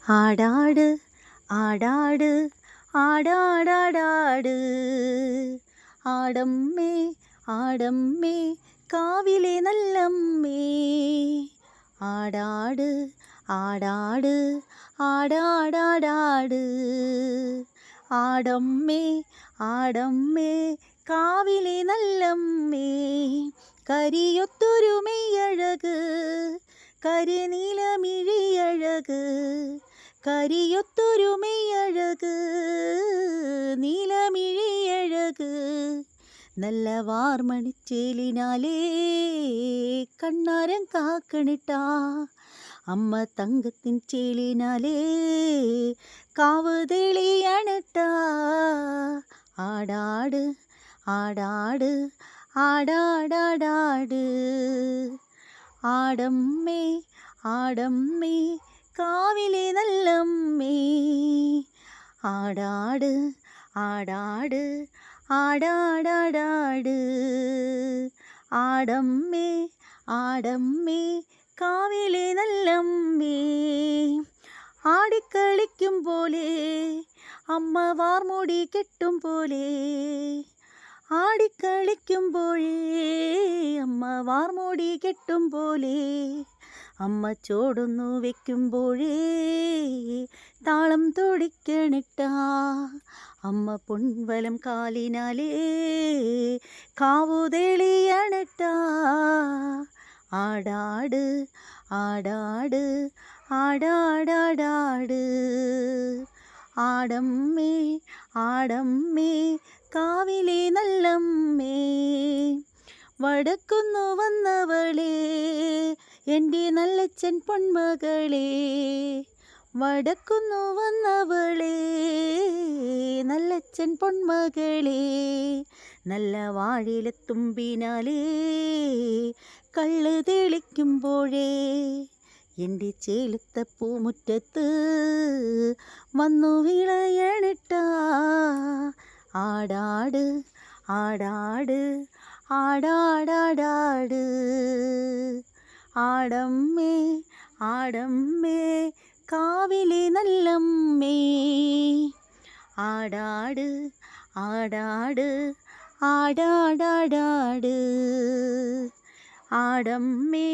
ആടാട് ആടാട് ആടാടാടാട് ആടമ്മേ ആടമ്മേ കാവിലെ നല്ലമ്മേ ആടാട് ആടാട് ആടാടാടാട് ആടമ്മേ ആടമ്മേ കാവിലെ നല്ലമ്മേ കരിയൊത്തൊരു മെയ്യഴക് കരിനീലമിഴിയഴക് കരിയൊത്തൊരു മെയ്യഴക് നീലമിഴിയഴക് നല്ല വാർമണിച്ചേലിനാലേ കണ്ണാരം കാക്കണിട്ടാ അമ്മ തങ്കത്തിൻ ചേലിനാലേ കാവ് തെളിയണട്ടാ ആടാട് ആടാട് ആടാടാടാട് ആടമ്മേ ആടമ്മേ കാവിലെ നല്ലമ്മേ ആടാട് ആടാട് ആടാടാടാട് ആടമ്മേ ആടമ്മേ കാവിലെ നല്ലമ്മേ ആടിക്കളിക്കും പോലെ അമ്മ വാർമുടി കെട്ടും പോലെ ആടിക്കളിക്കുമ്പോഴേ അമ്മ വാർമുടി കെട്ടും പോലെ അമ്മ ചോടൊന്നു വെക്കുമ്പോഴേ താളം തുടിക്കണിട്ടാ അമ്മ പൊൻവലം കാലിനാലേ കാവുതെളിയണിട്ടാ ആടാട് ആടാട് ആടാടാടാട് ആടമ്മേ ആടമ്മേ കാവിലെ നല്ലമ്മേ വടക്കുന്നു വന്നവളേ എൻ്റെ നല്ലച്ഛൻ പൊന്മകളേ വടക്കുന്നു വന്നവളേ നല്ലച്ഛൻ പൊന്മകളേ നല്ല വാഴിലെത്തുമ്പിനാലേ കള്ള് തെളിക്കുമ്പോഴേ എൻ്റെ ചേലുത്ത പൂമുറ്റത്ത് വന്നു വിളയണിട്ടാ ആടാട് ആടാട് ആടാടാടാട് ആടമ്മേ ആടമ്മേ കാവിലെ നല്ലമ്മേ ആടാട് ആടാട് ആടാടാടാട് ആടമ്മേ